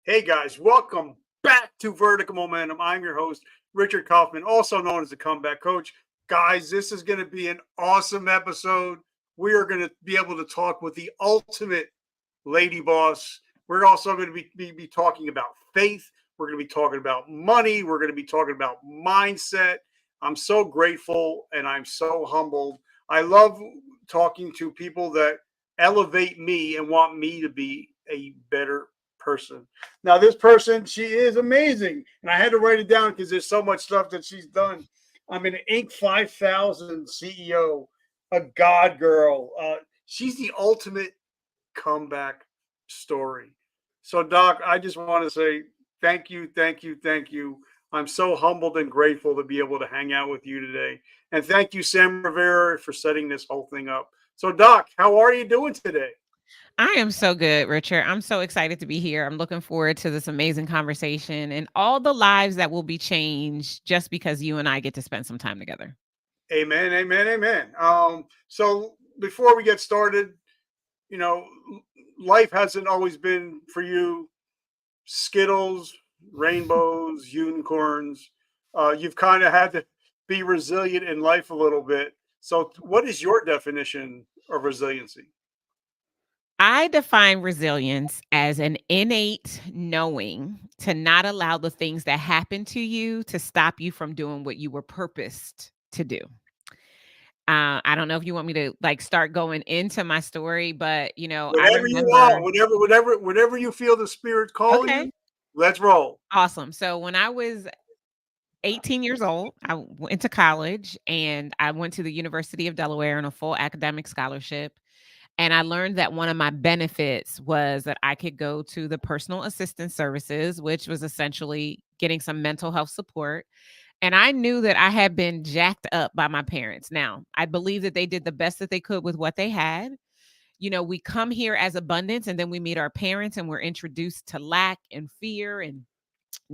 Hey guys, welcome back to Vertical Momentum. I'm your host, Richard Kaufman, also known as the Comeback Coach. Guys, this is going to be an awesome episode. We are going to be able to talk with the ultimate lady boss. We're also going to be talking about faith. We're going to be talking about money. We're going to be talking about mindset. I'm so grateful and I'm so humbled. I love talking to people that elevate me and want me to be a better person. Now, this person, she is amazing. And I had to write it down because there's so much stuff that she's done. I'm an Inc. 5000 CEO, a God girl. She's the ultimate comeback story. So, Doc, I just want to say thank you, thank you, thank you. I'm so humbled and grateful to be able to hang out with you today. And thank you, Sam Rivera, for setting this whole thing up. So, Doc, how are you doing today? I am so good, Richard. I'm so excited to be here. I'm looking forward to this amazing conversation and all the lives that will be changed just because you and I get to spend some time together. Amen, amen, amen. So before we get started, you know, life hasn't always been for you Skittles, rainbows, unicorns. You've kind of had to be resilient in life a little bit. So, what is your definition of resiliency? I define resilience as an innate knowing to not allow the things that happen to you to stop you from doing what you were purposed to do. I don't know if you want me to like start going into my story, but I Whatever you remember. want, whatever you feel the spirit calling Okay, you, let's roll. awesome. So when I was 18 years old, I went to college and I went to the University of Delaware on a full academic scholarship. And I learned that one of my benefits was that I could go to the personal assistance services, which was essentially getting some mental health support. And I knew that I had been jacked up by my parents. Now, I believe that they did the best that they could with what they had. We come here as abundance and then we meet our parents and we're introduced to lack and fear and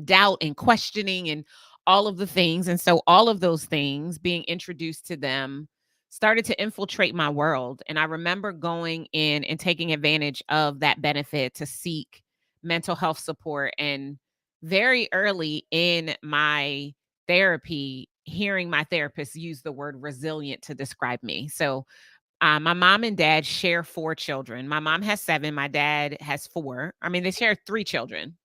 doubt and questioning and all of the things. And so all of those things being introduced to them started to infiltrate my world. And I remember going in and taking advantage of that benefit to seek mental health support. And very early in my therapy, hearing my therapist use the word resilient to describe me. So my mom and dad share four children. My mom has seven, my dad has four. I mean, they share three children.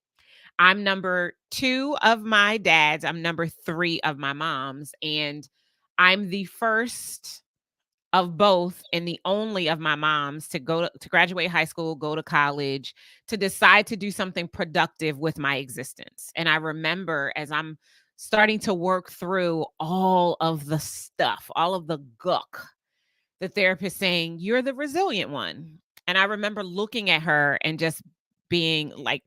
I'm number 2 of my dad's, I'm number 3 of my mom's, and I'm the first of both and the only of my moms to to graduate high school, go to college, to decide to do something productive with my existence. And I remember as I'm starting to work through all of the stuff, all of the guck, the therapist saying, "You're the resilient one." And I remember looking at her and just being like,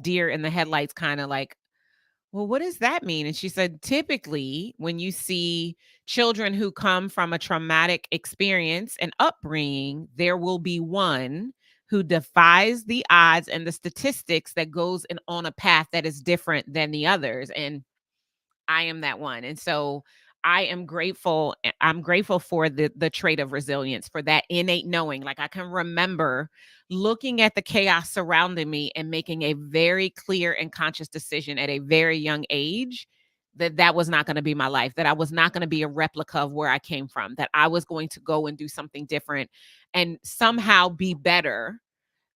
deer in the headlights, kind of like, well, what does that mean? And she said, typically, when you see children who come from a traumatic experience and upbringing, there will be one who defies the odds and the statistics that goes on a path that is different than the others. And I am that one. And so I am grateful. I'm grateful for the trait of resilience, for that innate knowing. Like I can remember looking at the chaos surrounding me and making a very clear and conscious decision at a very young age that that was not going to be my life, that I was not going to be a replica of where I came from, that I was going to go and do something different and somehow be better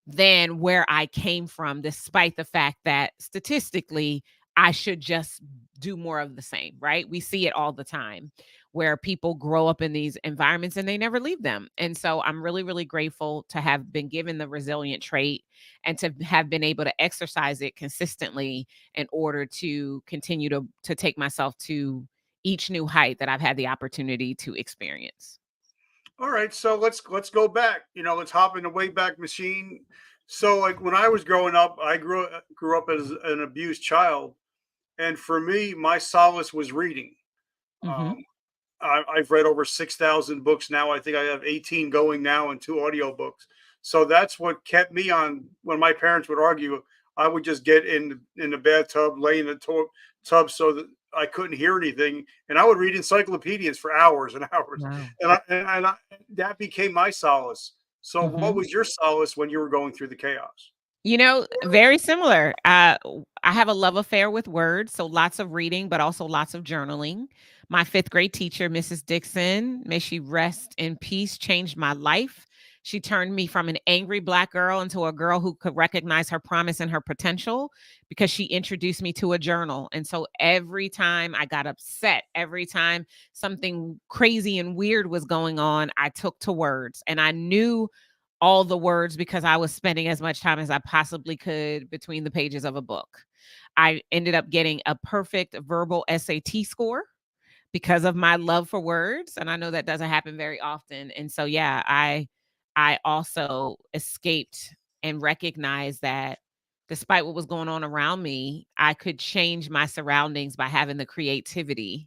than where I came from, despite the fact that statistically, I should just do more of the same, right? We see it all the time where people grow up in these environments and they never leave them. And so I'm really, really grateful to have been given the resilient trait and to have been able to exercise it consistently in order to continue to take myself to each new height that I've had the opportunity to experience. All right, so let's go back. Let's hop in the Wayback Machine. So, like when I was growing up, I grew up as an abused child, and for me, my solace was reading. Hmm. Um, I've read over 6,000 books now. I think I have 18 going now and two audiobooks. So that's what kept me on. When my parents would argue, I would just get in the bathtub, lay in the tub so that I couldn't hear anything, and I would read encyclopedias for hours and hours, Wow. and that became my solace. So, what Hmm. was your solace when you were going through the chaos? Very similar. I have a love affair with words, so lots of reading, but also lots of journaling. My fifth grade teacher, Mrs. Dixon, may she rest in peace, changed my life. She turned me from an angry Black girl into a girl who could recognize her promise and her potential because she introduced me to a journal. And so every time I got upset, every time something crazy and weird was going on, I took to words, and I knew all the words because I was spending as much time as I possibly could between the pages of a book. I ended up getting a perfect verbal SAT score because of my love for words, and I know that doesn't happen very often. And so yeah, I also escaped and recognized that despite what was going on around me, I could change my surroundings by having the creativity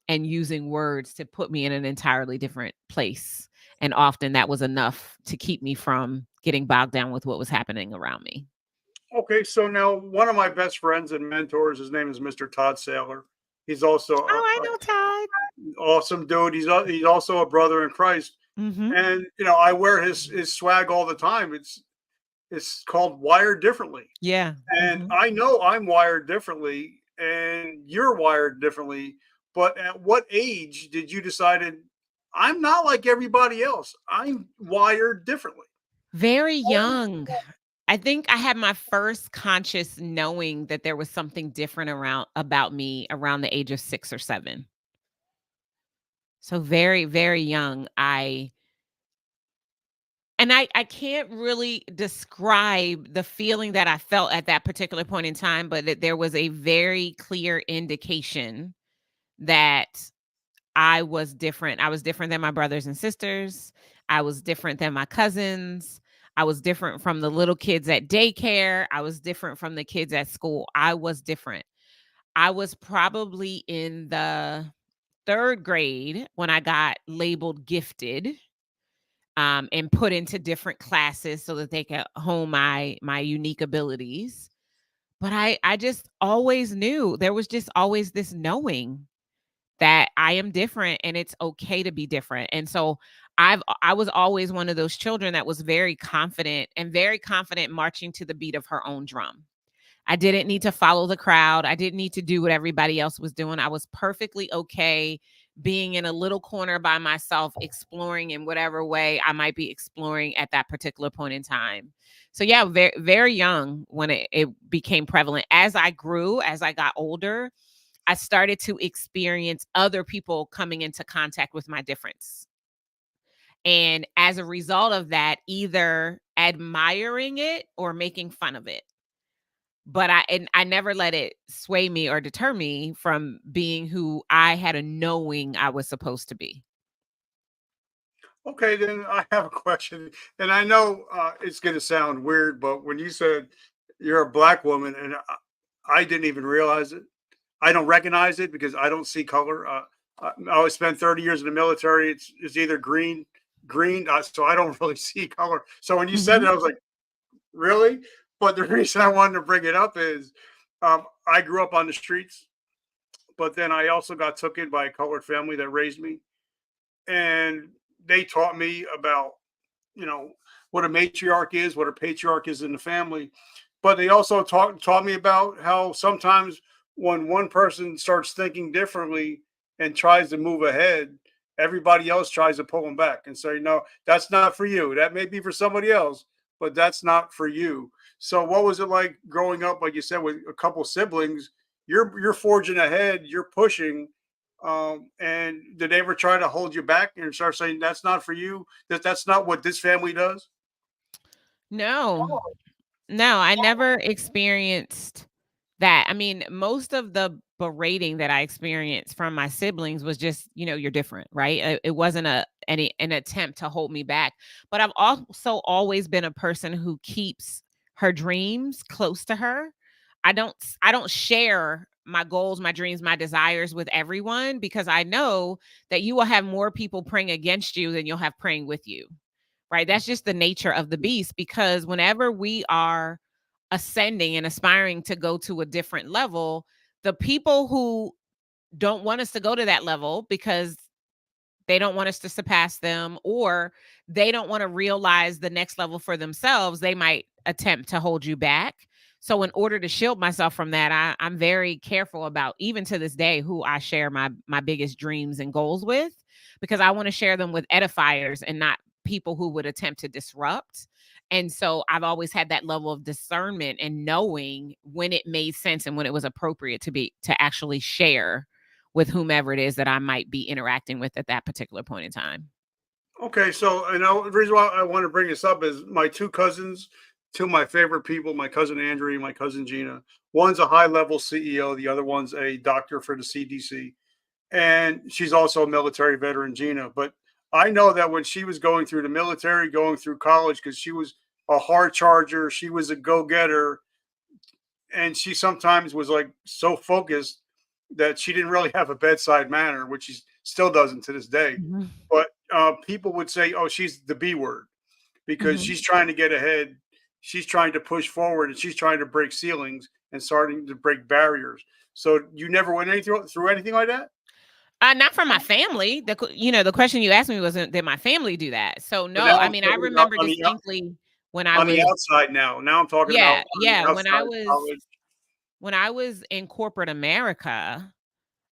and using words to put me in an entirely different place. And often that was enough to keep me from getting bogged down with what was happening around me. Okay, so now one of my best friends and mentors, his name is Mr. Todd Sailor. He's also Oh, I a know Todd. awesome dude. He's also a brother in Christ, Mhm. and I wear his swag all the time. It's called Wired Differently, Yeah. and Mhm. I know I'm wired differently, and you're wired differently. But at what age did you decided I'm not like everybody else? I'm wired differently. Very young. I think I had my first conscious knowing that there was something different around about me around the age of 6 or 7. So very, very young. I can't really describe the feeling that I felt at that particular point in time, but that there was a very clear indication that I was different. I was different than my brothers and sisters. I was different than my cousins. I was different from the little kids at daycare. I was different from the kids at school. I was different. I was probably in the 3rd grade when I got labeled gifted, and put into different classes so that they could hone my unique abilities. But I just always knew, there was just always this knowing that I am different and it's okay to be different. And so I was always one of those children that was very confident marching to the beat of her own drum. I didn't need to follow the crowd. I didn't need to do what everybody else was doing. I was perfectly okay being in a little corner by myself, exploring in whatever way I might be exploring at that particular point in time. So, yeah, very, very young when it became prevalent. As I grew, as I got older, I started to experience other people coming into contact with my difference. And as a result of that, either admiring it or making fun of it. But I never let it sway me or deter me from being who I had a knowing I was supposed to be. Okay, then I have a question, and I know it's going to sound weird, but when you said you're a black woman, and I didn't even realize it, I don't recognize it because I don't see color. I always spent 30 years in the military. It's either green, so I don't really see color. So when you said it, Mhm. I was like, really? But the reason I wanted to bring it up is I grew up on the streets, but then I also got took in by a colored family that raised me, and they taught me about you know what a matriarch is, what a patriarch is in the family. But they also taught me about how sometimes when one person starts thinking differently and tries to move ahead, everybody else tries to pull them back and say, "No, that's not for you. That may be for somebody else, but that's not for you." So, what was it like growing up, like you said, with a couple siblings? You're forging ahead, you're pushing, and did they ever try to hold you back and start saying that's not for you? That's not what this family does? No. No, I never experienced that. I mean, most of the berating that I experienced from my siblings was just, you're different, right? It wasn't an attempt to hold me back. But I've also always been a person who keeps her dreams close to her. I don't share my goals, my dreams, my desires with everyone because I know that you will have more people praying against you than you'll have praying with you. Right? That's just the nature of the beast because whenever we are ascending and aspiring to go to a different level, the people who don't want us to go to that level because they don't want us to surpass them or they don't want to realize the next level for themselves, they might attempt to hold you back. So in order to shield myself from that, I'm very careful about, even to this day, who I share my biggest dreams and goals with, because I want to share them with edifiers and not people who would attempt to disrupt. And so I've always had that level of discernment and knowing when it made sense and when it was appropriate to actually share with whomever it is that I might be interacting with at that particular point in time. Okay, so I know the reason why I want to bring this up is my two cousins, two of my favorite people, my cousin Andrea and my cousin Gina. One's a high level CEO, the other one's a doctor for the CDC. And she's also a military veteran, Gina. But I know that when she was going through the military, going through college, because she was a hard charger, she was a go getter, and she sometimes was like so focused that she didn't really have a bedside manner, which she still doesn't to this day. Mhm. But people would say, "Oh, she's the B word," because Mhm. she's trying to get ahead, she's trying to push forward, and she's trying to break ceilings and starting to break barriers. So you never went anything through anything like that? Not from my family. The question you asked me was, did my family do that? So But no, now I I'm mean, I talking about remember distinctly when I on the was, outside now. Now I'm talking about yeah, on yeah, the outside, college. when I was in corporate America,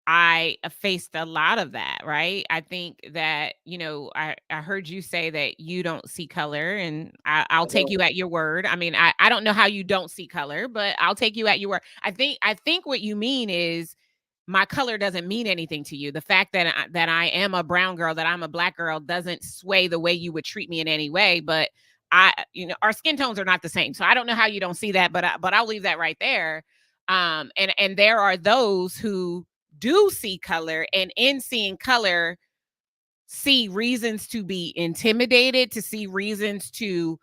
I faced a lot of that, right? I think that, I heard you say that you don't see color, and I'll I take don't. you at your word. I mean, I don't know how you don't see color, but I'll take you at your word. I think what you mean is my color doesn't mean anything to you. The fact that I am a brown girl, that I'm a black girl, doesn't sway the way you would treat me in any way. But our skin tones are not the same, so I don't know how you don't see that. But I'll leave that right there. And there are those who do see color, and in seeing color, see reasons to be intimidated, to see reasons to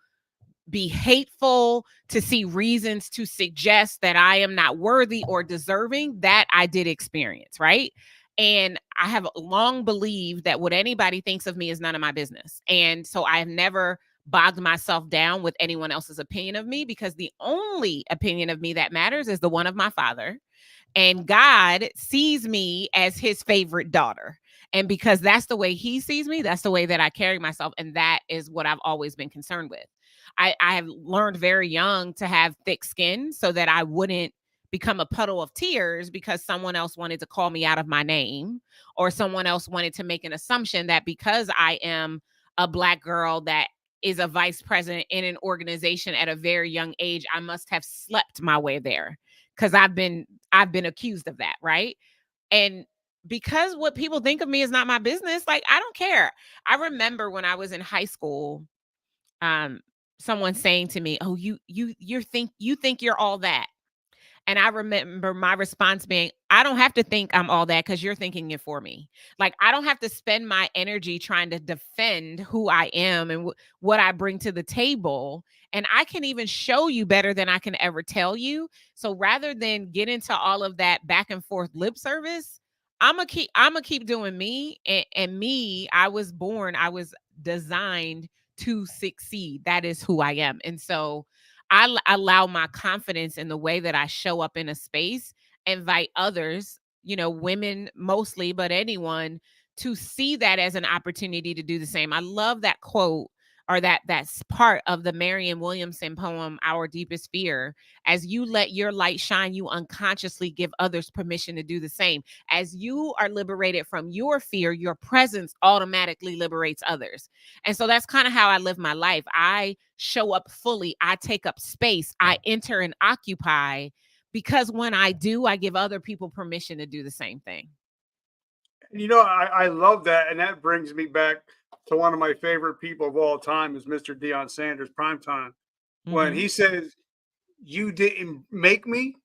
be hateful, to see reasons to suggest that I am not worthy or deserving. That I did experience, right? And I have long believed that what anybody thinks of me is none of my business. And so I have never bogged myself down with anyone else's opinion of me, because the only opinion of me that matters is the one of my Father. And God sees me as his favorite daughter. And because that's the way he sees me, that's the way that I carry myself. And that is what I've always been concerned with. I have learned very young to have thick skin so that I wouldn't become a puddle of tears because someone else wanted to call me out of my name, or someone else wanted to make an assumption that because I am a Black girl that is a vice president in an organization at a very young age, I must have slept my way there, because I've been accused of that, right? And because what people think of me is not my business, like, I don't care. I remember when I was in high school, um, someone saying to me, "Oh, you think you're all that." And I remember my response being, I don't have to think I'm all that, because you're thinking it for me. Like, I don't have to spend my energy trying to defend who I am and what I bring to the table. And I can even show you better than I can ever tell you. So rather than get into all of that back and forth lip service, I'm gonna keep doing me. And me, I was designed to succeed. That is who I am. And so allow my confidence in the way that I show up in a space, invite others, women mostly, but anyone, to see that as an opportunity to do the same. I love that quote, or that's part of the Marianne Williamson poem, Our Deepest Fear. As you let your light shine, you unconsciously give others permission to do the same. As you are liberated from your fear, your presence automatically liberates others. And so that's kind of how I live my life. I show up fully, I take up space, I enter and occupy, because when I do, I give other people permission to do the same thing. I love that, and that brings me back to one of my favorite people of all time is Mr. Deion Sanders, primetime, when Mhm. he says, "You didn't make me,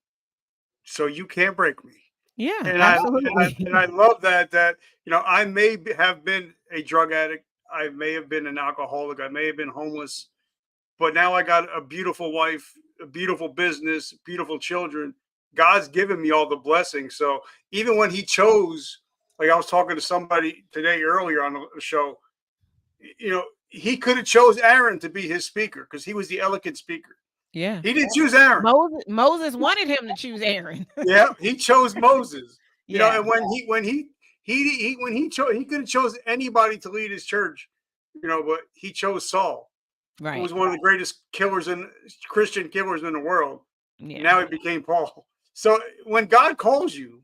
so you can't break me." Yeah, And I absolutely. love that I may have been a drug addict, I may have been an alcoholic, I may have been homeless, but now I got a beautiful wife, a beautiful business, beautiful children. God's given me all the blessings. So even when He chose, like I was talking to somebody today earlier on the show, He could have chose Aaron to be His speaker because he was the eloquent speaker. Yeah. He didn't choose Aaron. Moses wanted him to choose Aaron. Yeah, He chose Moses. Yeah. And when he chose, he could have chose anybody to lead His church, but He chose Saul. who was Right. one of the greatest killers in Christian killers in the world. Yeah. Now he became Paul. So when God calls you,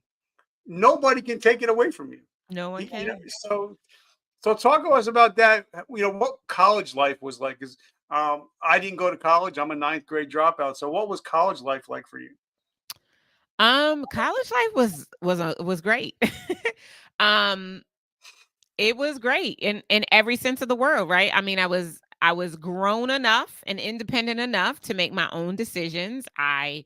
nobody can take it away from you. No one You know, can. so talk to us about that. You know what college life was like. Because I didn't go to college. I'm a ninth grade dropout. So what was college life like for you? College life was great. um, it was great in every sense of the word, right? I mean, I was grown enough and independent enough to make my own decisions. I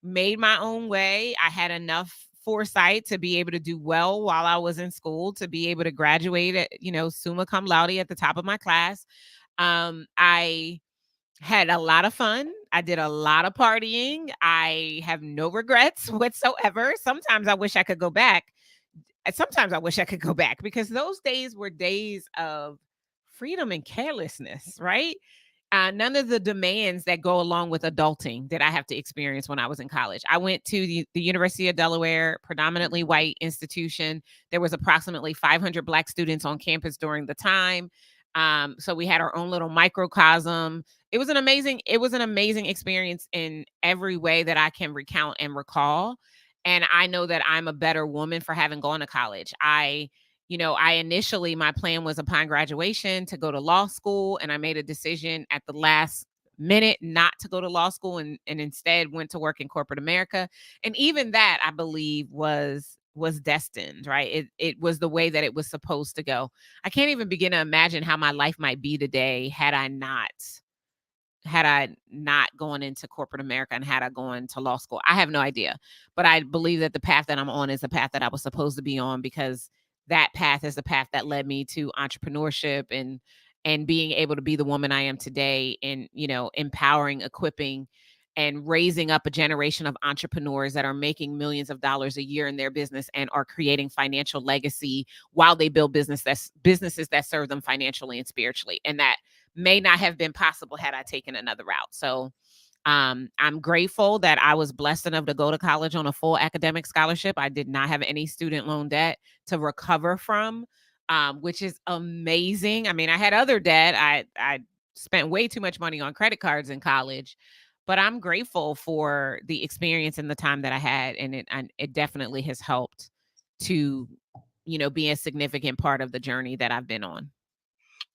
made my own way. I had enough foresight to be able to do well while I was in school, to be able to graduate at, summa cum laude at the top of my class. I had a lot of fun. I did a lot of partying. I have no regrets whatsoever. Sometimes I wish I could go back. Sometimes I wish I could go back because those days were days of freedom and carelessness, right? None of the demands that go along with adulting that I have to experience when I was in college. I went to the University of Delaware, predominantly white institution. There was approximately 500 Black students on campus during the time. So we had our own little microcosm. It was an amazing experience in every way that I can recount and recall. And I know that I'm a better woman for having gone to college. I initially, my plan was upon graduation to go to law school, and I made a decision at the last minute not to go to law school, and instead went to work in corporate America. And even that, I believe, was destined, right? It was the way that it was supposed to go. I can't even begin to imagine how my life might be today had I not gone into corporate America and had I gone to law school. I have no idea. But I believe that the path that I'm on is the path that I was supposed to be on, because that path is the path that led me to entrepreneurship and being able to be the woman I am today, and empowering, equipping, and raising up a generation of entrepreneurs that are making millions of dollars a year in their business and are creating financial legacy while they build businesses that serve them financially and spiritually. And that may not have been possible had I taken another route. So I'm grateful that I was blessed enough to go to college on a full academic scholarship. I did not have any student loan debt to recover from, which is amazing. I mean, I had other debt. I spent way too much money on credit cards in college, but I'm grateful for the experience and the time that I had, and it definitely has helped to be a significant part of the journey that I've been on.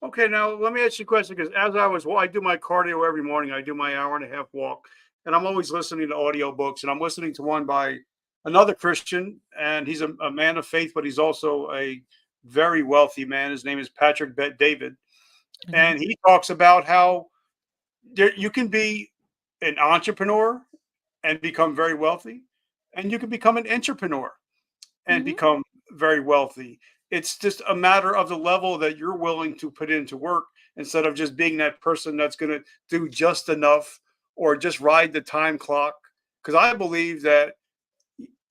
Okay, now let me ask you a question, because I do my cardio every morning. I do my hour and a half walk, and I'm always listening to audio books. And I'm listening to one by another Christian, and he's a man of faith, but he's also a very wealthy man. His name is Patrick Bet David, Okay. and he talks about how you can be an entrepreneur and become very wealthy, and you can become an entrepreneur and Hmm. become very wealthy. It's just a matter of the level that you're willing to put into work, instead of just being that person that's going to do just enough or just ride the time clock. Because I believe that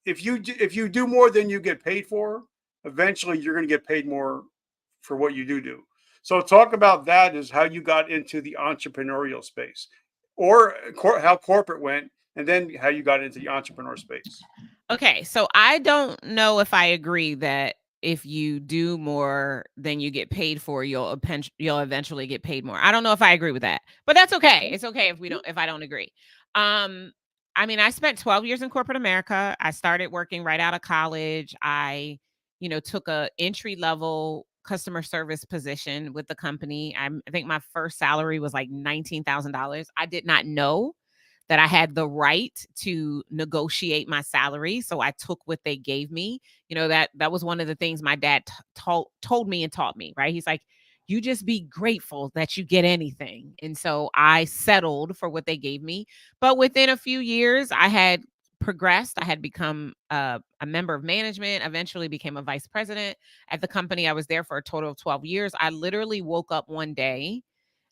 if you do more than you get paid for, eventually you're going to get paid more for what you do. So talk about that, is how you got into the entrepreneurial space, or how corporate went, and then how you got into the entrepreneur space. Okay, so I don't know if I agree that if you do more than you get paid for, you'll eventually get paid more. I don't know if I agree with that, but that's okay. It's okay if I don't agree. Um, I mean, I spent 12 years in corporate America. I started working right out of college. I took a entry level customer service position with the company. I think my first salary was like $19,000. I did not know that I had the right to negotiate my salary. So I took what they gave me. That was one of the things my dad told me and taught me, right? He's like, you just be grateful that you get anything. And so I settled for what they gave me. But within a few years, I had progressed. I had become a member of management, eventually became a vice president at the company. I was there for a total of 12 years. I literally woke up one day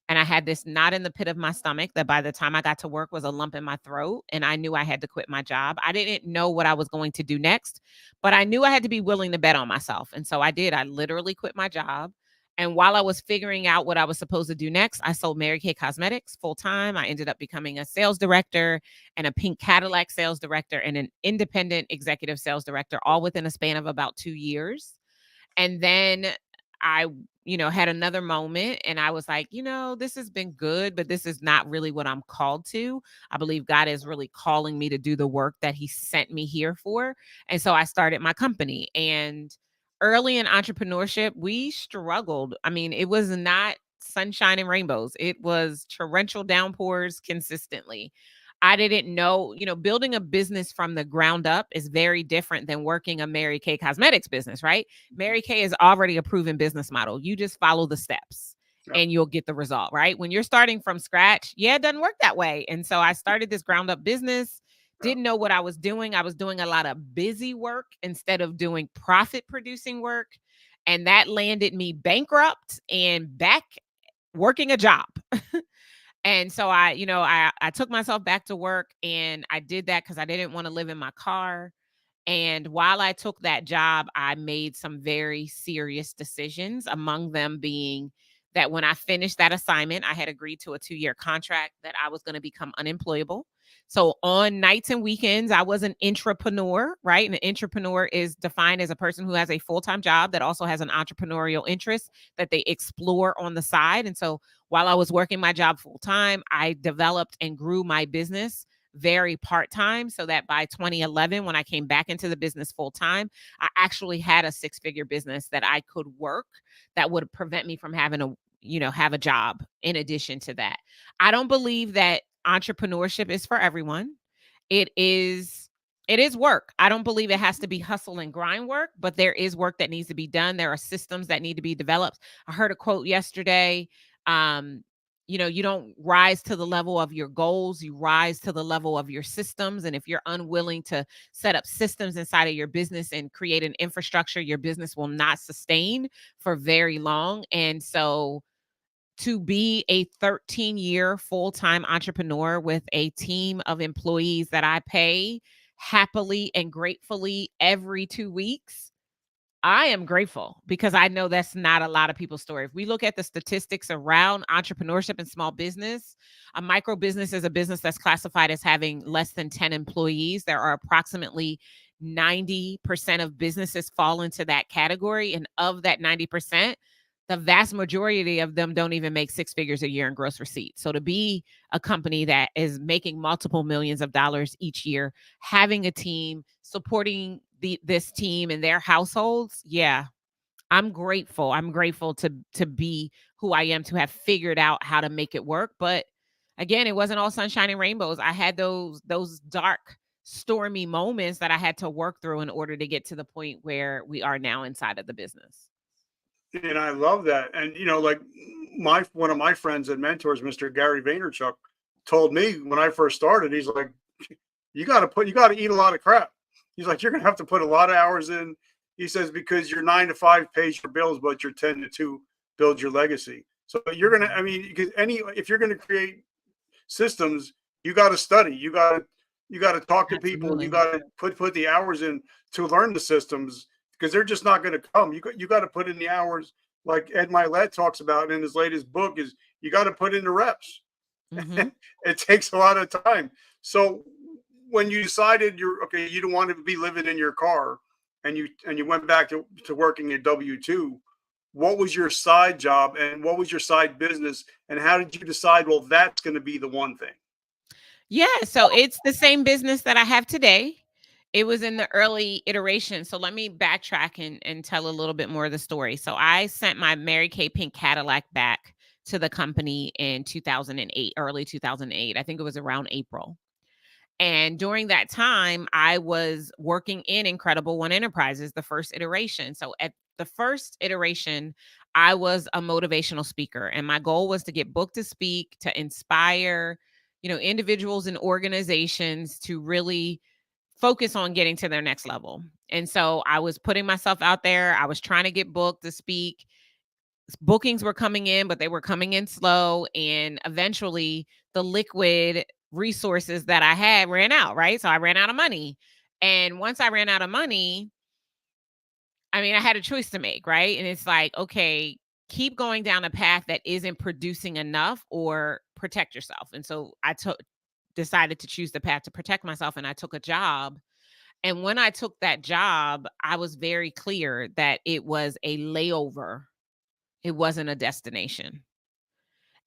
and I had this knot in the pit of my stomach that by the time I got to work was a lump in my throat. And I knew I had to quit my job. I didn't know what I was going to do next, but I knew I had to be willing to bet on myself. And so I did. I literally quit my job. And while I was figuring out what I was supposed to do next, I sold Mary Kay Cosmetics full time. I ended up becoming a sales director and a pink Cadillac sales director and an independent executive sales director, all within a span of about 2 years. And then I, had another moment and I was like, this has been good, but this is not really what I'm called to. I believe God is really calling me to do the work that He sent me here for. And so I started my company. And early in entrepreneurship, we struggled. I mean, it was not sunshine and rainbows, it was torrential downpours consistently. I didn't know, building a business from the ground up is very different than working a Mary Kay Cosmetics business, right? Mary Kay is already a proven business model. You just follow the steps Yeah. and you'll get the result, right? When you're starting from scratch, it doesn't work that way. And so I started this ground up business, Yeah. didn't know what I was doing. I was doing a lot of busy work instead of doing profit producing work. And that landed me bankrupt and back working a job. And so I took myself back to work, and I did that because I didn't want to live in my car. And while I took that job, I made some very serious decisions, among them being that when I finished that assignment, I had agreed to a 2-year contract that I was going to become unemployable. So on nights and weekends, I was an intrapreneur, right? And an intrapreneur is defined as a person who has a full-time job that also has an entrepreneurial interest that they explore on the side. And so while I was working my job full-time, I developed and grew my business very part-time, so that by 2011, when I came back into the business full-time, I actually had a 6-figure business that I could work that would prevent me from having to, have a job in addition to that. I don't believe that entrepreneurship is for everyone. It is it is work. I don't believe it has to be hustle and grind work, but there is work that needs to be done. There are systems that need to be developed. I heard a quote yesterday. Um, you don't rise to the level of your goals, you rise to the level of your systems. And if you're unwilling to set up systems inside of your business and create an infrastructure, your business will not sustain for very long. And so to be a 13-year full-time entrepreneur with a team of employees that I pay happily and gratefully every 2 weeks, I am grateful because I know that's not a lot of people's story. If we look at the statistics around entrepreneurship and small business, a micro business is a business that's classified as having less than 10 employees. There are approximately 90% of businesses fall into that category. And of that 90%, the vast majority of them don't even make 6 figures a year in gross receipts. So to be a company that is making multiple millions of dollars each year, having a team, supporting this team and their households, yeah, I'm grateful. I'm grateful to be who I am, to have figured out how to make it work. But again, it wasn't all sunshine and rainbows. I had those dark, stormy moments that I had to work through in order to get to the point where we are now inside of the business. And I love that. And like my one of my friends and mentors, Mr. Gary Vaynerchuk, told me when I first started, he's like, you got to eat a lot of crap. He's like, you're gonna have to put a lot of hours in. He says because your 9 to 5 pays your bills, but your 10 to 2 builds your legacy. So you're gonna, I mean, because if you're gonna create systems, you got to study. You got to talk to people, and you Absolutely. got to put the hours in to learn the systems because they're just not going to come. You got to put in the hours, like Ed Milet talks about in his latest book. Is you got to put in the reps. Mhm. It takes a lot of time. So when you decided you're okay, you don't want to be living in your car, and you went back to working at W-2. What was your side job and what was your side business, and how did you decide? Well, that's going to be the one thing. Yeah, so it's the same business that I have today. It was in the early iteration. So let me backtrack and tell a little bit more of the story. So I sent my Mary Kay pink Cadillac back to the company in 2008, early 2008. I think it was around April. And during that time, I was working in Incredible One Enterprises, the first iteration. So at the first iteration, I was a motivational speaker, and my goal was to get booked to speak, to inspire, individuals and organizations to really focus on getting to their next level. And so I was putting myself out there. I was trying to get booked to speak. Bookings were coming in, but they were coming in slow. And eventually, the liquid resources that I had ran out, right? So I ran out of money. And once I ran out of money, I mean, I had a choice to make, right? And it's like, okay, keep going down a path that isn't producing enough or protect yourself. And so I decided to choose the path to protect myself, and I took a job. And when I took that job, I was very clear that it was a layover It wasn't a destination.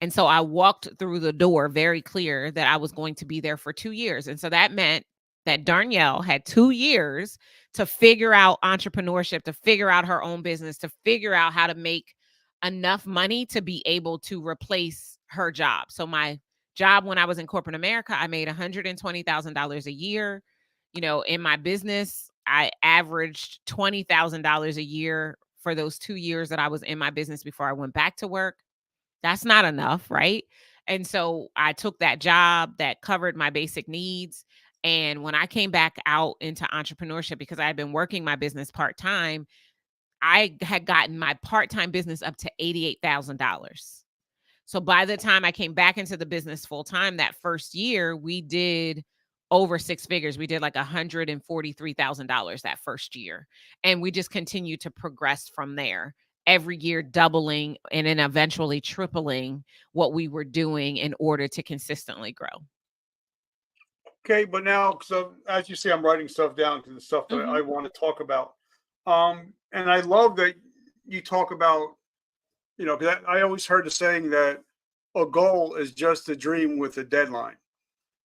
And so I walked through the door very clear that I was going to be there for 2 years. And so that meant that Darnyelle had 2 years to figure out entrepreneurship, to figure out her own business, to figure out how to make enough money to be able to replace her job. So my job when I was in corporate America, I made $120,000 a year. In my business, I averaged $20,000 a year for those 2 years that I was in my business before I went back to work. That's not enough, right? And so I took that job that covered my basic needs. And when I came back out into entrepreneurship, because I had been working my business part time, I had gotten my part time business up to $88,000. So by the time I came back into the business full time that first year, we did over six figures. We did like $143,000 that first year. And we just continued to progress from there. Every year doubling and then eventually tripling what we were doing in order to consistently grow. Okay, but now, so as you see, I'm writing stuff down because the stuff that I Mhm. want to talk about. And I love that you talk about, 'cause I always heard the saying that a goal is just a dream with a deadline.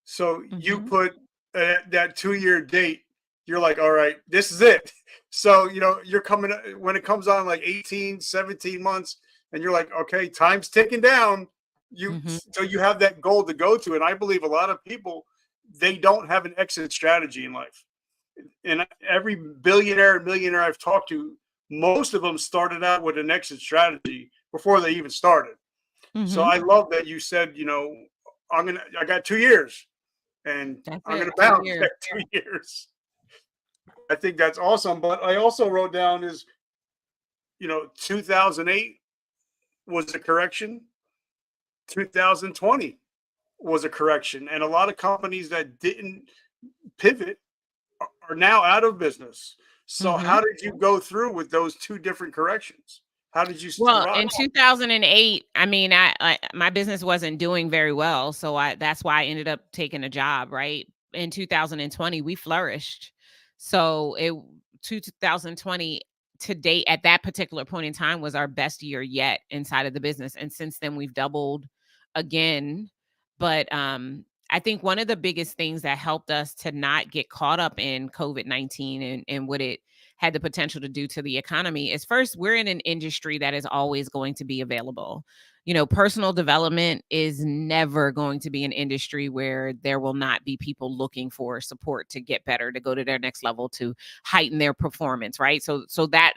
So you Mhm. put that 2 year date, you're like, all right, this is it. So, you're coming when it comes on like 18, 17 months, and you're like, okay, time's ticking down. Mhm. So you have that goal to go to. And I believe a lot of people, they don't have an exit strategy in life. And every billionaire and millionaire I've talked to, most of them started out with an exit strategy before they even started. So Mhm. I love that you said, I got 2 years and That's I'm going it. to 2 bounce years. at 2 years. I think that's awesome. But I also wrote down is, 2008 was a correction, 2020 was a correction. And a lot of companies that didn't pivot are now out of business. So, how Mhm. did you go through with those two different corrections? How did you Well, survive? in 2008, I mean, I my business wasn't doing very well, so I that's why I ended up taking a job, right? In 2020, we flourished. So, 2020 to date at that particular point in time was our best year yet inside of the business, and since then we've doubled again. But I think one of the biggest things that helped us to not get caught up in COVID-19 and what it had the potential to do to the economy is first, we're in an industry that is always going to be available. Personal development is never going to be an industry where there will not be people looking for support to get better, to go to their next level, to heighten their performance, right? So that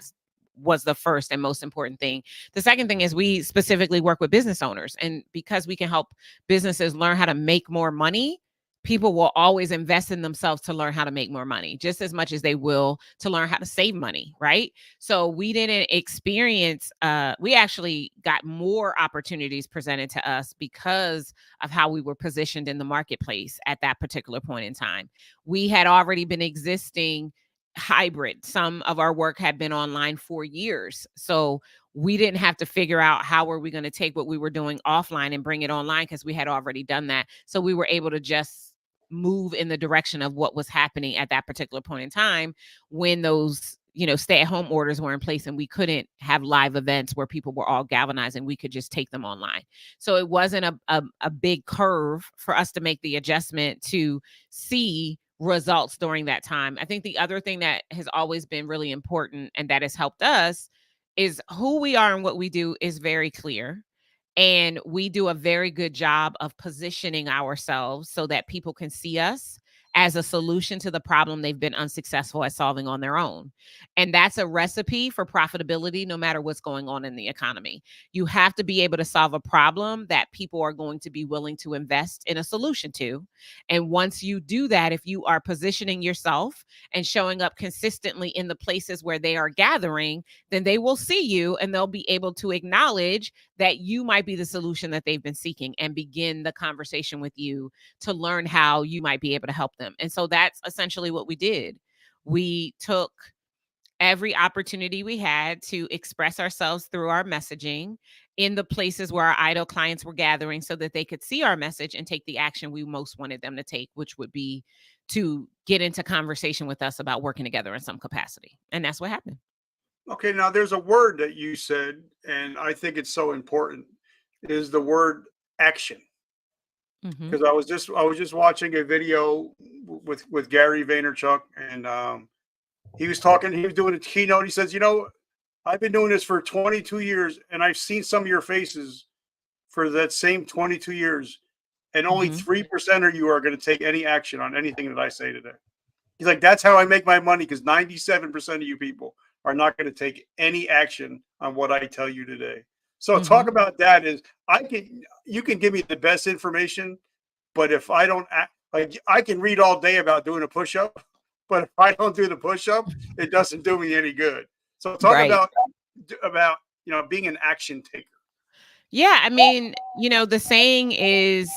was the first and most important thing. The second thing is we specifically work with business owners, and because we can help businesses learn how to make more money, people will always invest in themselves to learn how to make more money just as much as they will to learn how to save money, right? So we didn't experience we actually got more opportunities presented to us because of how we were positioned in the marketplace at that particular point in time. We had already been existing hybrid. Some of our work had been online for years, so we didn't have to figure out how were we going to take what we were doing offline and bring it online because we had already done that. So we were able to just move in the direction of what was happening at that particular point in time when those stay at home orders were in place and we couldn't have live events where people were all galvanizing. We could just take them online. So it wasn't a big curve for us to make the adjustment to see results during that time. I think the other thing that has always been really important and that has helped us is who we are and what we do is very clear. And we do a very good job of positioning ourselves so that people can see us as a solution to the problem they've been unsuccessful at solving on their own. And that's a recipe for profitability no matter what's going on in the economy. You have to be able to solve a problem that people are going to be willing to invest in a solution to. And once you do that, if you are positioning yourself and showing up consistently in the places where they are gathering, then they will see you and they'll be able to acknowledge that you might be the solution that they've been seeking and begin the conversation with you to learn how you might be able to help them. And so that's essentially what we did. We took every opportunity we had to express ourselves through our messaging in the places where our idle clients were gathering so that they could see our message and take the action we most wanted them to take, which would be to get into conversation with us about working together in some capacity. And that's what happened. Okay, now there's a word that you said, and I think it's so important, is the word action. Mhm. Because I was just watching a video with Gary Vaynerchuk, and he was talking. He was doing a keynote. He says, I've been doing this for 22 years, and I've seen some of your faces for that same 22 years, and only Mhm. 3% of you are going to take any action on anything that I say today. He's like, that's how I make my money, because 97% of you people are not going to take any action on what I tell you today. So talk Mhm. about that is you can give me the best information, but if I don't act, like, I can read all day about doing a push-up, but if I don't do the push-up, it doesn't do me any good. So talk Right. about being an action taker. Yeah, I mean, the saying is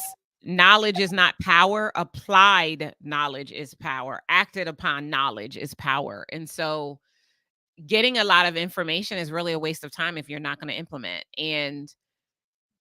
knowledge is not power, applied knowledge is power. Acted upon knowledge is power. And so getting a lot of information is really a waste of time if you're not going to implement. And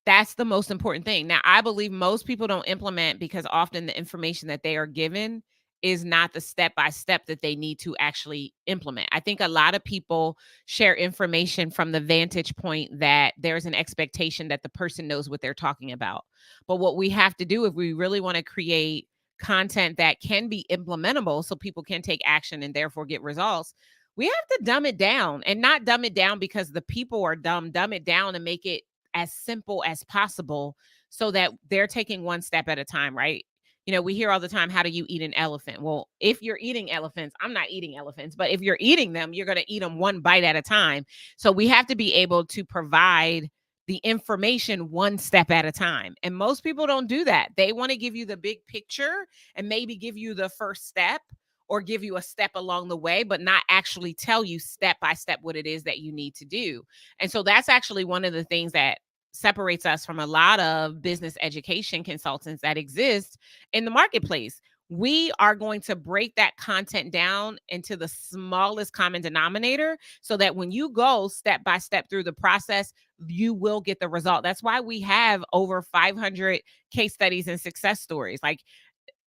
that's the most important thing. Now, I believe most people don't implement because often the information that they are given is not the step by step that they need to actually implement. I think a lot of people share information from the vantage point that there's an expectation that the person knows what they're talking about. But what we have to do if we really want to create content that can be implementable so people can take action and therefore get results, we have to dumb it down, and not dumb it down because the people are dumb it down and make it as simple as possible so that they're taking one step at a time, right? We hear all the time, how do you eat an elephant? Well, if you're eating elephants, I'm not eating elephants, but if you're eating them, you're going to eat them one bite at a time. So we have to be able to provide the information one step at a time. And most people don't do that. They want to give you the big picture and maybe give you the first step or give you a step along the way, but not actually tell you step by step what it is that you need to do. And so that's actually one of the things that separates us from a lot of business education consultants that exist in the marketplace. We are going to break that content down into the smallest common denominator so that when you go step by step through the process, you will get the result. That's why we have over 500 case studies and success stories. Like,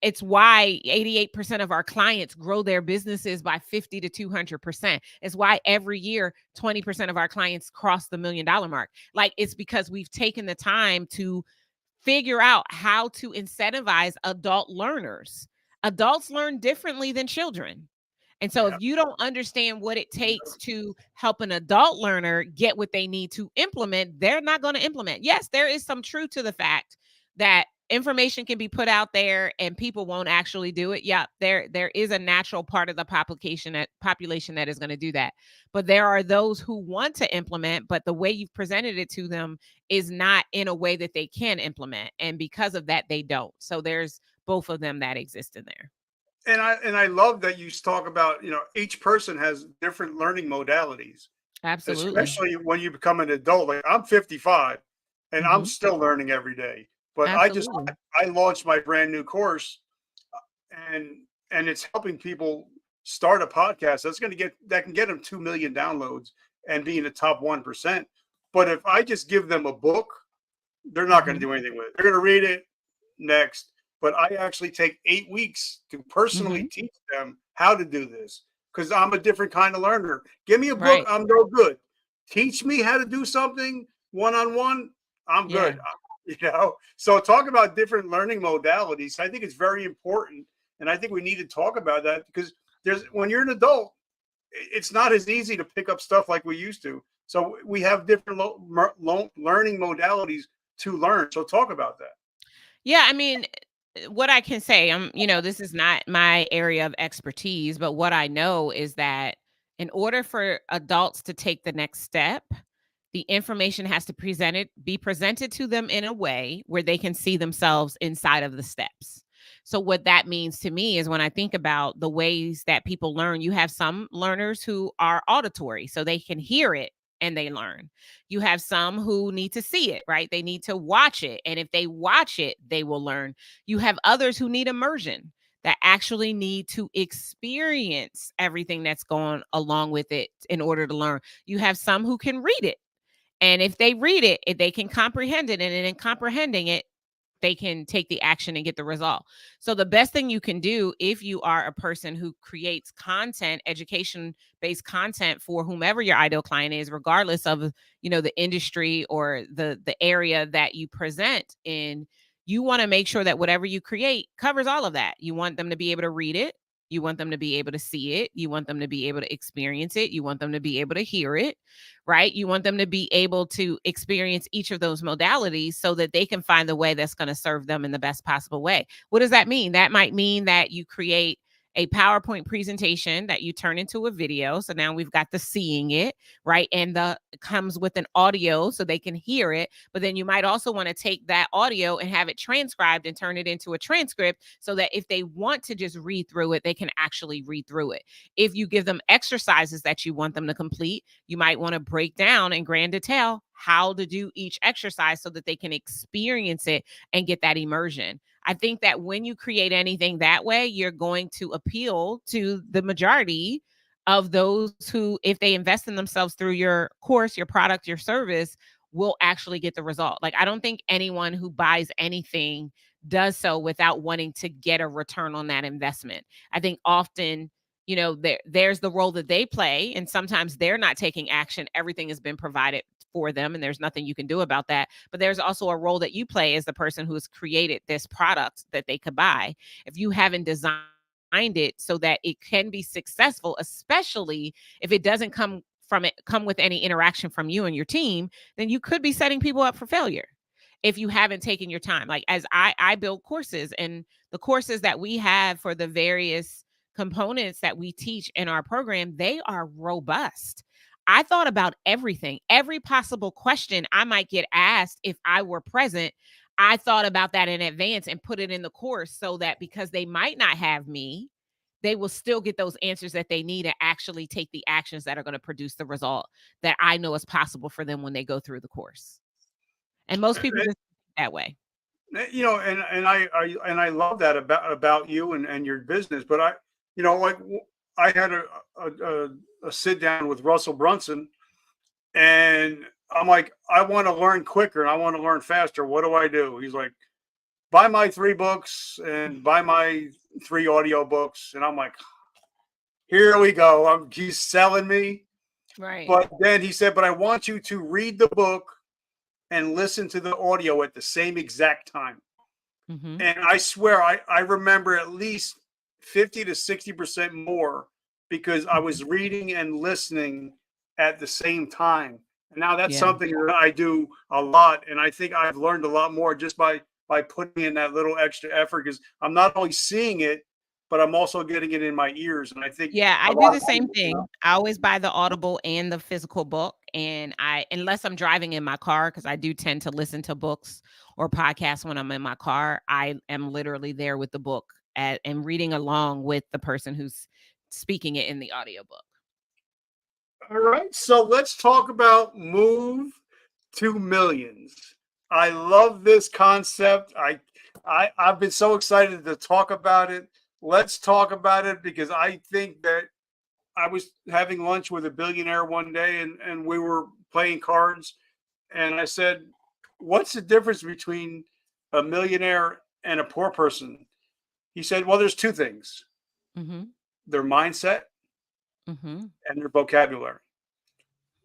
it's why 88% of our clients grow their businesses by 50 to 200%. It's why every year 20% of our clients cross the $1 million mark. Like, it's because we've taken the time to figure out how to incentivize adult learners. Adults learn differently than children. And so if Yeah. you don't understand what it takes to help an adult learner get what they need to implement, they're not going to implement. Yes, there is some truth to the fact that information can be put out there and people won't actually do it. Yeah, there is a natural part of the population that is going to do that. But there are those who want to implement, but the way you've presented it to them is not in a way that they can implement. And because of that, they don't. So there's both of them that exist in there. And I love that you talk about, each person has different learning modalities, Absolutely. especially when you become an adult. Like, I'm 55 and I'm Mhm. still learning every day. But Absolutely. I launched my brand new course, and it's helping people start a podcast that can get them 2 million downloads and be in the top 1%. But if I just give them a book, they're not going to Mhm. do anything with it. They're going to read it next. But I actually take 8 weeks to personally Mhm. teach them how to do this, because I'm a different kind of learner. Give me a book, Right. I'm no good. Teach me how to do something one on one, I'm Yeah. good. So talk about different learning modalities. I think it's very important, and I think we need to talk about that, because there's when you're an adult, it's not as easy to pick up stuff like we used to. So we have different learning modalities to learn. So talk about that. Yeah, I mean, what I can say, this is not my area of expertise, but what I know is that in order for adults to take the next step, the information has to be presented to them in a way where they can see themselves inside of the steps. So what that means to me is when I think about the ways that people learn, you have some learners who are auditory, so they can hear it and they learn. You have some who need to see it, right? They need to watch it. And if they watch it, they will learn. You have others who need immersion, that actually need to experience everything that's going along with it in order to learn. You have some who can read it. And if they read it, if they can comprehend it, and in comprehending it, they can take the action and get the result. So the best thing you can do if you are a person who creates content, education based content for whomever your ideal client is, regardless of, the industry or the area that you present in, you want to make sure that whatever you create covers all of that. You want them to be able to read it. You want them to be able to see it. You want them to be able to experience it. You want them to be able to hear it, right? You want them to be able to experience each of those modalities so that they can find the way that's going to serve them in the best possible way. What does that mean? That might mean that you create a PowerPoint presentation that you turn into a video. So now we've got the seeing it, right? And the it comes with an audio so they can hear it. But then you might also want to take that audio and have it transcribed and turn it into a transcript so that if they want to just read through it, they can actually read through it. If you give them exercises that you want them to complete, you might want to break down in grand detail how to do each exercise so that they can experience it and get that immersion. I think that when you create anything that way, you're going to appeal to the majority of those who, if they invest in themselves through your course, your product, your service, will actually get the result. Like, I don't think anyone who buys anything does so without wanting to get a return on that investment. I think often, there's the role that they play, and sometimes they're not taking action. Everything has been provided for them, and there's nothing you can do about that. But there's also a role that you play as the person who has created this product that they could buy. If you haven't designed it so that it can be successful, especially if it doesn't come with any interaction from you and your team, then you could be setting people up for failure if you haven't taken your time. Like, as I build courses, and the courses that we have for the various components that we teach in our program, they are robust. I thought about everything, every possible question I might get asked if I were present. I thought about that in advance and put it in the course so that, because they might not have me, they will still get those answers that they need to actually take the actions that are going to produce the result that I know is possible for them when they go through the course. And most people just think that way. And I love that about you and your business. But like I had a sit down with Russell Brunson, and I'm like, I want to learn quicker and I want to learn faster. What do I do? He's like, buy my 3 books and buy my 3 audio books. And I'm like, here we go. He's selling me. Right. But then he said, but I want you to read the book and listen to the audio at the same exact time. Mm-hmm. And I swear, I remember at least 50 to 60% more because I was reading and listening at the same time. And now that's something that I do a lot. And I think I've learned a lot more just by putting in that little extra effort, because I'm not only seeing it, but I'm also getting it in my ears. And I think I do the same thing. I always buy the Audible and the physical book. And unless I'm driving in my car, because I do tend to listen to books or podcasts when I'm in my car, I am literally there with the book and reading along with the person who's speaking it in the audiobook. All right. So let's talk about Move to Millions. I love this concept. I've been so excited to talk about it. Let's talk about it, because I think that I was having lunch with a billionaire one day, and we were playing cards. And I said, what's the difference between a millionaire and a poor person? He said, well, there's 2 things: Mm-hmm. their mindset Mm-hmm. and their vocabulary.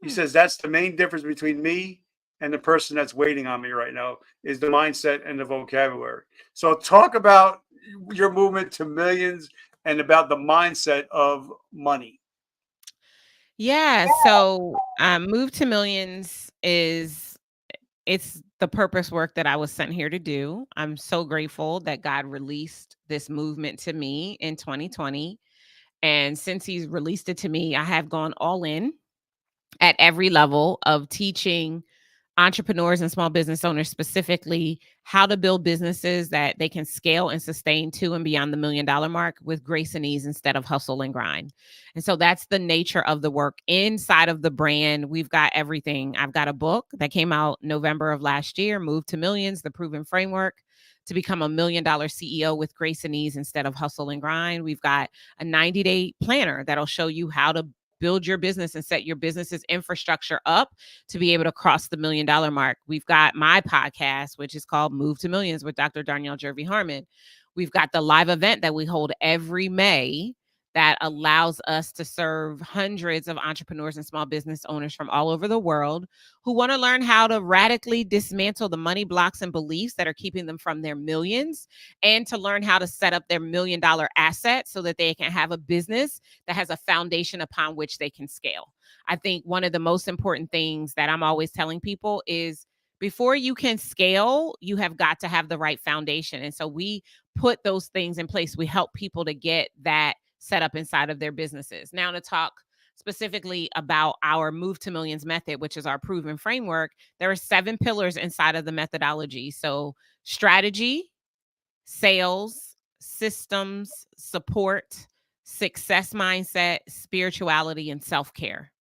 He says, that's the main difference between me and the person that's waiting on me right now, is the mindset and the vocabulary. So talk about your movement to millions and about the mindset of money. Yeah. So Move to Millions it's the purpose work that I was sent here to do. I'm so grateful that God released this movement to me in 2020. And since he's released it to me, I have gone all in at every level of teaching entrepreneurs and small business owners specifically how to build businesses that they can scale and sustain to and beyond the $1 million mark with grace and ease instead of hustle and grind. And so that's the nature of the work. Inside of the brand, we've got everything. I've got a book that came out November of last year, Move to Millions, the proven framework to become a $1 million CEO with grace and ease instead of hustle and grind. We've got a 90-day planner that'll show you how to build your business and set your business's infrastructure up to be able to cross the $1 million mark. We've got my podcast, which is called Move to Millions with Dr. Darnyelle Jervey Harmon. We've got the live event that we hold every May that allows us to serve hundreds of entrepreneurs and small business owners from all over the world who want to learn how to radically dismantle the money blocks and beliefs that are keeping them from their millions, and to learn how to set up their $1 million asset so that they can have a business that has a foundation upon which they can scale. I think one of the most important things that I'm always telling people is before you can scale, you have got to have the right foundation. And so we put those things in place. We help people to get that set up inside of their businesses. Now, to talk specifically about our Move to Millions method, which is our proven framework, there are 7 pillars inside of the methodology. So strategy, sales, systems, support, success mindset, spirituality, and self-care.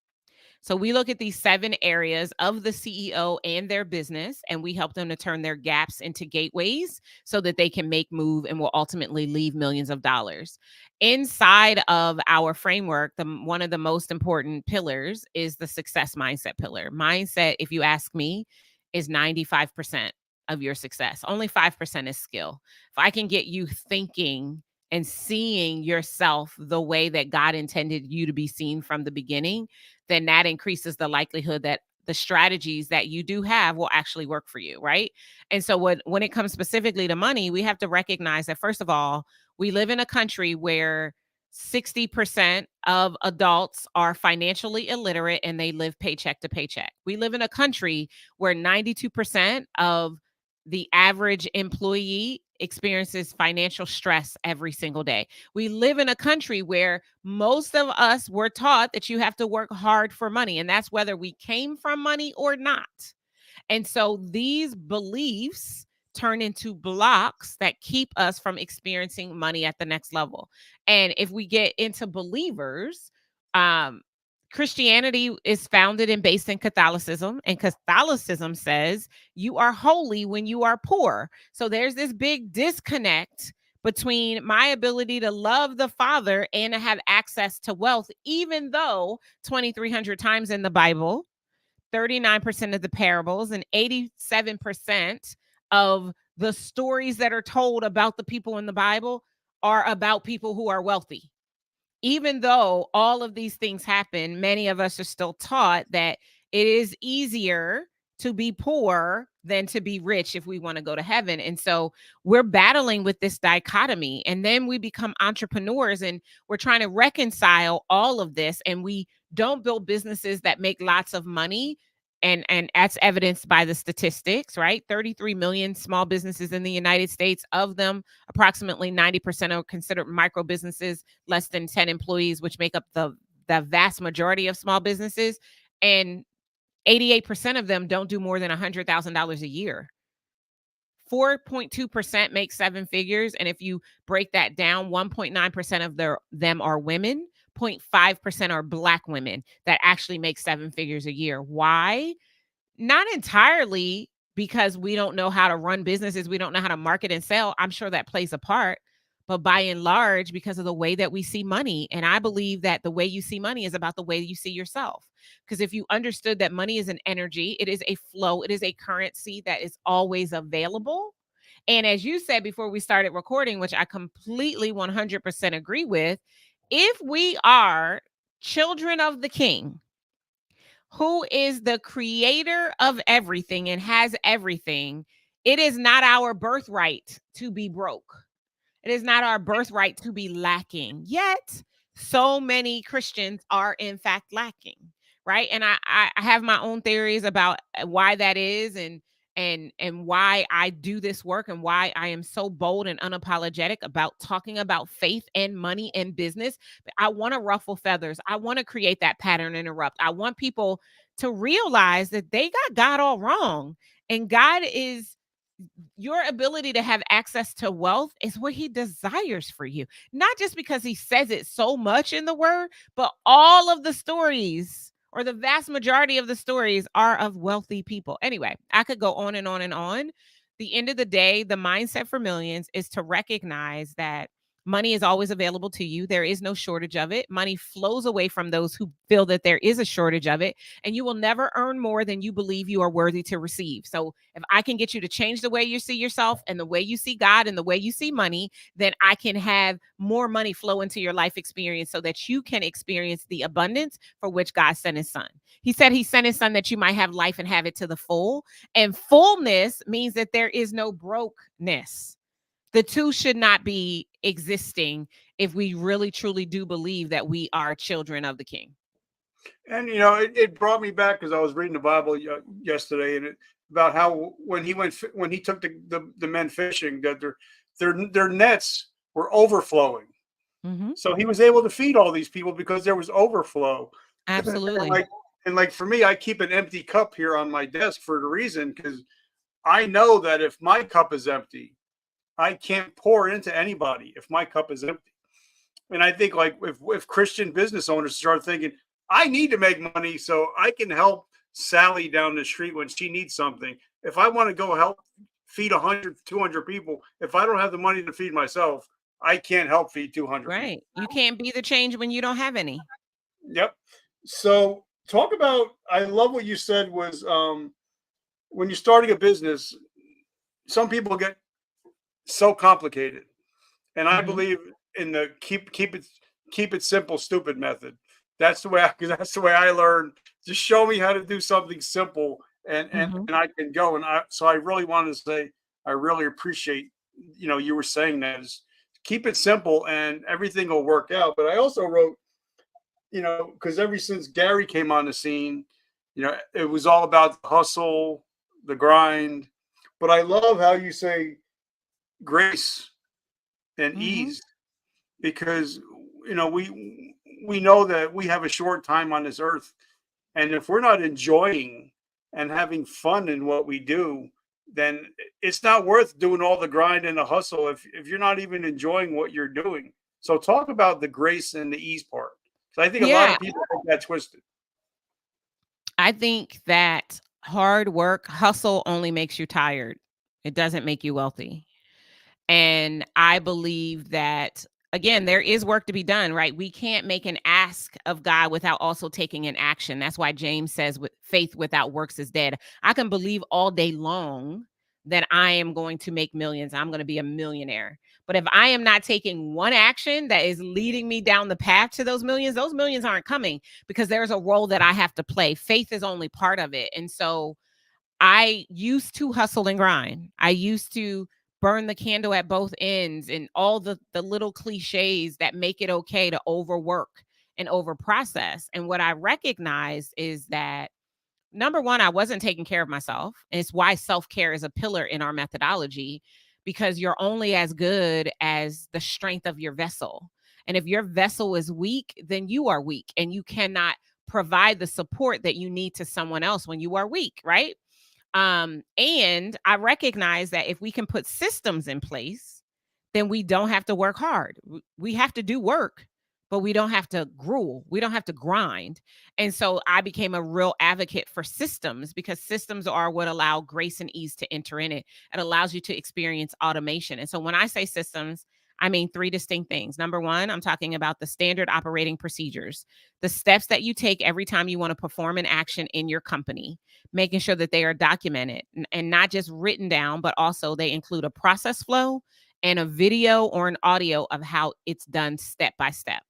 So we look at these 7 areas of the CEO and their business, and we help them to turn their gaps into gateways so that they can make move and will ultimately leave millions of dollars. Inside of our framework, one of the most important pillars is the success mindset pillar. Mindset, if you ask me, is 95% of your success. Only 5% is skill. If I can get you thinking and seeing yourself the way that God intended you to be seen from the beginning, then that increases the likelihood that the strategies that you do have will actually work for you, right? And so when it comes specifically to money, we have to recognize that, first of all, we live in a country where 60% of adults are financially illiterate and they live paycheck to paycheck. We live in a country where 92% of the average employee experiences financial stress every single day. We live in a country where most of us were taught that you have to work hard for money, and that's whether we came from money or not. And so these beliefs turn into blocks that keep us from experiencing money at the next level. And if we get into believers, Christianity is founded and based in Catholicism, and Catholicism says you are holy when you are poor. So there's this big disconnect between my ability to love the Father and to have access to wealth, even though 2,300 times in the Bible, 39% of the parables and 87% of the stories that are told about the people in the Bible are about people who are wealthy. Even though all of these things happen, many of us are still taught that it is easier to be poor than to be rich if we want to go to heaven. And so we're battling with this dichotomy. And then we become entrepreneurs and we're trying to reconcile all of this. And we don't build businesses that make lots of money. And that's evidenced by the statistics, right? 33 million small businesses in the United States. Of them, approximately 90% are considered micro businesses, less than 10 employees, which make up the vast majority of small businesses. And 88% of them don't do more than $100,000 a year. 4.2% make 7 figures. And if you break that down, 1.9% of them are women. 0.5% are Black women that actually make 7 figures a year. Why? Not entirely because we don't know how to run businesses. We don't know how to market and sell. I'm sure that plays a part. But by and large, because of the way that we see money. And I believe that the way you see money is about the way you see yourself. Because if you understood that money is an energy, it is a flow, it is a currency that is always available. And as you said before we started recording, which I completely 100% agree with, if we are children of the King, who is the creator of everything and has everything, it is not our birthright to be broke. It is not our birthright to be lacking. Yet, so many Christians are in fact lacking, right? And I have my own theories about why that is, and why I do this work, and why I am so bold and unapologetic about talking about faith and money and business. But I want to ruffle feathers. I want to create that pattern interrupt. I want people to realize that they got God all wrong, and God is your ability to have access to wealth is what he desires for you. Not just because he says it so much in the word, but all of the stories, or the vast majority of the stories, are of wealthy people. Anyway, I could go on and on and on. The end of the day, the mindset for millions is to recognize that Money is always available to you. There is no shortage of it. Money flows away from those who feel that there is a shortage of it, and you will never earn more than you believe you are worthy to receive. So, if I can get you to change the way you see yourself and the way you see God and the way you see money, then I can have more money flow into your life experience so that you can experience the abundance for which God sent his son. He said he sent his son that you might have life and have it to the full. And fullness means that there is no brokenness. The two should not be existing if we really truly do believe that we are children of the king. And it brought me back because I was reading the Bible yesterday, and about how when he took the men fishing, that their nets were overflowing. Mm-hmm. So he was able to feed all these people because there was overflow. And Absolutely. like for me, I keep an empty cup here on my desk for the reason, because I know that if my cup is empty, I can't pour into anybody if my cup is empty. And I think, like, if Christian business owners start thinking, I need to make money so I can help Sally down the street when she needs something. If I want to go help feed 100, 200 people, if I don't have the money to feed myself, I can't help feed 200 people. Right. You can't be the change when you don't have any. Yep. So talk about, I love what you said was, when you're starting a business, some people get so complicated. And I Mm-hmm. believe in the keep it simple, stupid method. That's the way I learned. Just show me how to do something simple, Mm-hmm. and I can go. So I really wanted to say I really appreciate, you were saying that, is keep it simple and everything will work out. But I also wrote, because ever since Gary came on the scene, it was all about the hustle, the grind. But I love how you say grace and Mm-hmm. ease, because we know that we have a short time on this earth, and if we're not enjoying and having fun in what we do, then it's not worth doing all the grind and the hustle if you're not even enjoying what you're doing. So talk about the grace and the ease part, because I think a lot Yeah. of people get that twisted. I think that hard work, hustle only makes you tired. It doesn't make you wealthy. And I believe that, again, there is work to be done, right? We can't make an ask of God without also taking an action. That's why James says, with faith without works is dead. I can believe all day long that I am going to make millions. I'm going to be a millionaire. But if I am not taking one action that is leading me down the path to those millions aren't coming, because there's a role that I have to play. Faith is only part of it. And so I used to hustle and grind. I used to burn the candle at both ends, and all the little cliches that make it okay to overwork and overprocess. And what I recognize is that, number one, I wasn't taking care of myself. And it's why self-care is a pillar in our methodology, because you're only as good as the strength of your vessel. And if your vessel is weak, then you are weak, and you cannot provide the support that you need to someone else when you are weak, right? And I recognize that if we can put systems in place, then we don't have to work hard. We have to do work, but we don't have to gruel. We don't have to grind. And so I became a real advocate for systems, because systems are what allow grace and ease to enter in it. It allows you to experience automation. And so when I say systems, I mean three distinct things. Number one, I'm talking about the standard operating procedures, the steps that you take every time you want to perform an action in your company, making sure that they are documented and not just written down, but also they include a process flow and a video or an audio of how it's done step by step.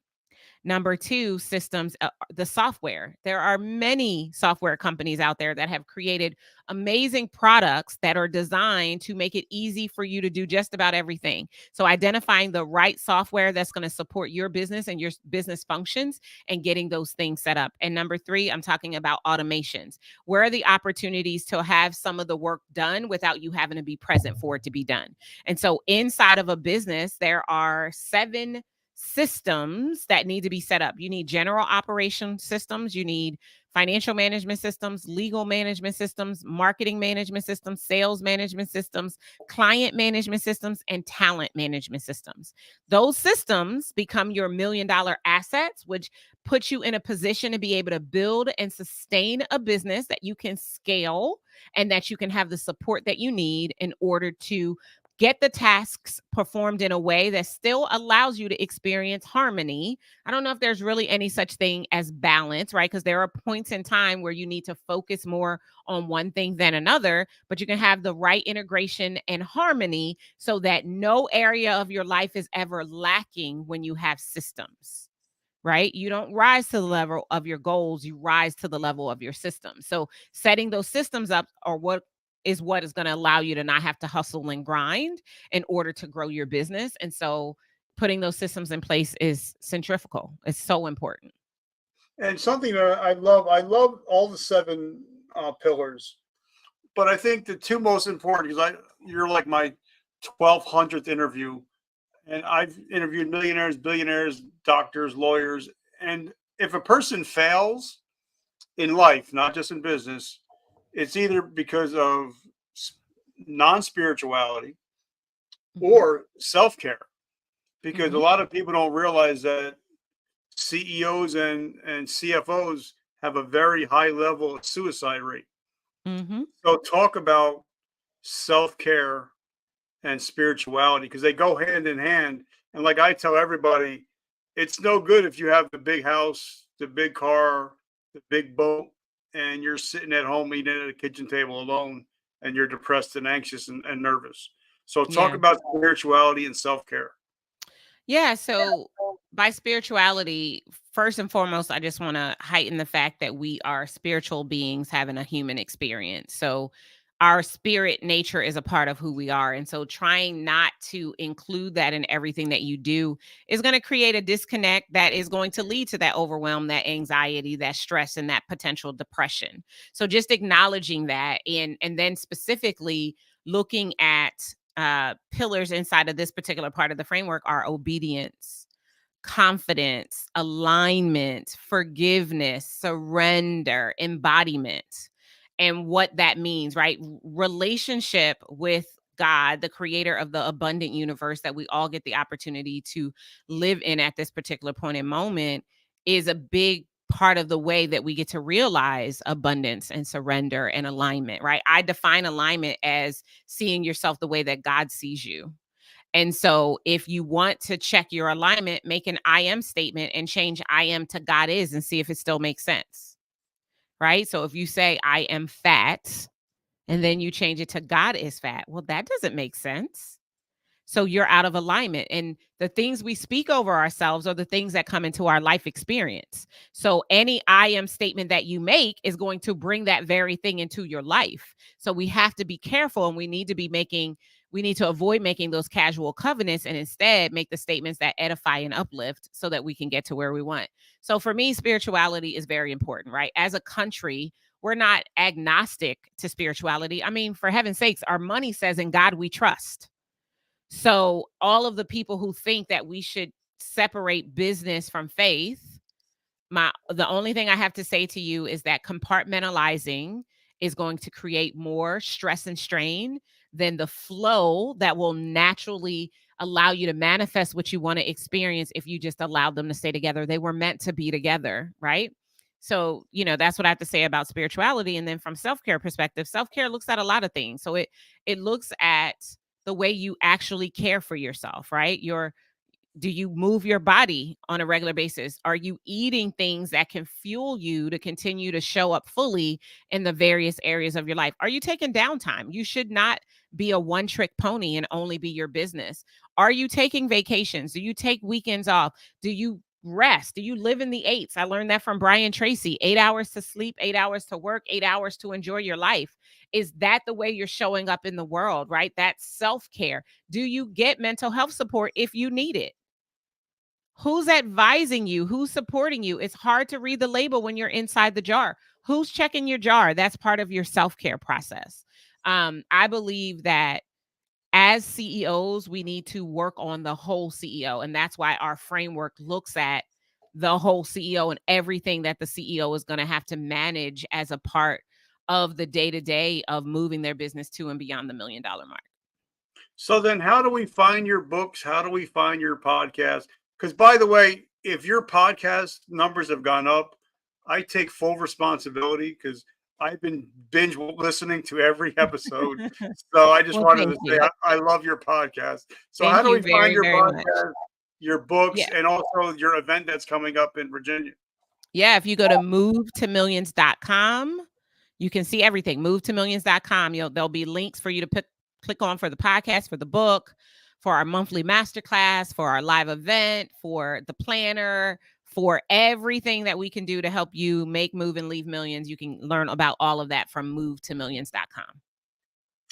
Number two, systems, the software. There are many software companies out there that have created amazing products that are designed to make it easy for you to do just about everything. So, identifying the right software that's going to support your business and your business functions, and getting those things set up. And number three, I'm talking about automations. Where are the opportunities to have some of the work done without you having to be present for it to be done? And so, inside of a business, there are 7 systems that need to be set up. You need general operation systems, you need financial management systems, legal management systems, marketing management systems, sales management systems, client management systems, and talent management systems. Those systems become your $1 million assets, which puts you in a position to be able to build and sustain a business that you can scale and that you can have the support that you need in order to get the tasks performed in a way that still allows you to experience harmony. I don't know if there's really any such thing as balance, right? Because there are points in time where you need to focus more on one thing than another, but you can have the right integration and harmony so that no area of your life is ever lacking when you have systems. Right? You don't rise to the level of your goals, you rise to the level of your system. So, setting those systems up are what is going to allow you to not have to hustle and grind in order to grow your business. And so, putting those systems in place is centrifugal. It's so important. And something that I love all the seven pillars, but I think the two most important, because you're like my 1200th interview, and I've interviewed millionaires, billionaires, doctors, lawyers, and if a person fails in life, not just in business, it's either because of non-spirituality Mhm. or self-care. Because a Mhm. lot of people don't realize that CEOs and CFOs have a very high level of suicide rate. Mhm. So talk about self-care and spirituality, because they go hand in hand. And like I tell everybody, it's no good if you have the big house, the big car, the big boat, and you're sitting at home eating at a kitchen table alone and you're depressed and anxious and nervous. So talk Yeah. about spirituality and self-care. Yeah, so by spirituality, first and foremost, I just want to heighten the fact that we are spiritual beings having a human experience. So our spirit nature is a part of who we are. And so trying not to include that in everything that you do is going to create a disconnect that is going to lead to that overwhelm, that anxiety, that stress, and that potential depression. So just acknowledging that and then specifically looking at pillars inside of this particular part of the framework are obedience, confidence, alignment, forgiveness, surrender, embodiment, and what that means, right? Relationship with God, the creator of the abundant universe that we all get the opportunity to live in at this particular point in moment, is a big part of the way that we get to realize abundance and surrender and alignment, right? I define alignment as seeing yourself the way that God sees you. And so if you want to check your alignment, make an I am statement and change I am to God is and see if it still makes sense. Right? So if you say I am fat and then you change it to God is fat, well, that doesn't make sense. So you're out of alignment. And the things we speak over ourselves are the things that come into our life experience. So any I am statement that you make is going to bring that very thing into your life. So we have to be careful, and we need to avoid making those casual covenants and instead make the statements that edify and uplift so that we can get to where we want. So for me, spirituality is very important, right? As a country, we're not agnostic to spirituality. I mean, for heaven's sakes, our money says in God we trust. So all of the people who think that we should separate business from faith, the only thing I have to say to you is that compartmentalizing is going to create more stress and strain than the flow that will naturally allow you to manifest what you want to experience if you just allowed them to stay together. They were meant to be together, right? So, that's what I have to say about spirituality. And then from self-care perspective, self-care looks at a lot of things. So it looks at the way you actually care for yourself, right? Do you move your body on a regular basis? Are you eating things that can fuel you to continue to show up fully in the various areas of your life? Are you taking downtime? You should not be a one trick pony and only be your business. Are you taking vacations? Do you take weekends off? Do you rest? Do you live in the eights? I learned that from Brian Tracy. 8 hours to sleep, 8 hours to work, 8 hours to enjoy your life. Is that the way you're showing up in the world, right? That's self care. Do you get mental health support if you need it? Who's advising you? Who's supporting you? It's hard to read the label when you're inside the jar. Who's checking your jar? That's part of your self-care process. I believe that as CEOs, we need to work on the whole CEO. And that's why our framework looks at the whole CEO and everything that the CEO is going to have to manage as a part of the day to day of moving their business to and beyond the $1 million mark. So then how do we find your books? How do we find your podcast? Because by the way, if your podcast numbers have gone up, I take full responsibility because I've been binge listening to every episode. So I just Well, wanted thank to say you. I love your podcast. So how Thank do you we find very, your very much. podcast, your books, Yeah. and also your event that's coming up in Virginia? Yeah, if you go to movetomillions.com, you can see everything. Movetomillions.com. There'll be links for you to click on for the podcast, for the book, for our monthly masterclass, for our live event, for the planner, for everything that we can do to help you make, move, and leave millions. You can learn about all of that from movetomillions.com.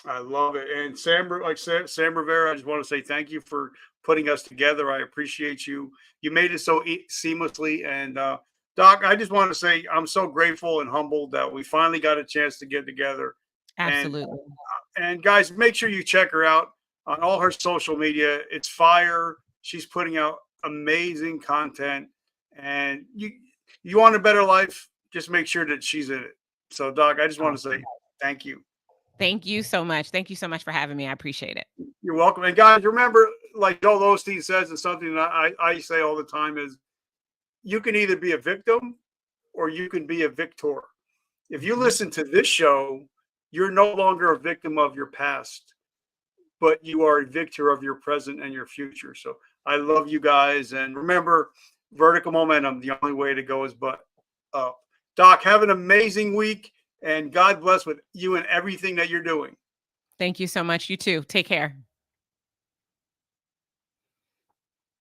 I love it. And Sam, like Sam Rivera, I just want to say thank you for putting us together. I appreciate you. You made it so seamlessly. And Doc, I just want to say I'm so grateful and humbled that we finally got a chance to get together. And Absolutely. and guys, make sure you check her out on all her social media. It's fire. She's putting out amazing content. And you want a better life, just make sure that she's in it. So, Doc, I just want to say thank you. Thank you so much. Thank you so much for having me. I appreciate it. You're welcome. And guys, remember, like Joel Osteen says, and something that I say all the time is you can either be a victim or you can be a victor. If you listen to this show, you're no longer a victim of your past, but you are a victor of your present and your future. So I love you guys. And remember, vertical momentum, the only way to go is but up. Doc, have an amazing week, and God bless with you and everything that you're doing. Thank you so much. You too. Take care.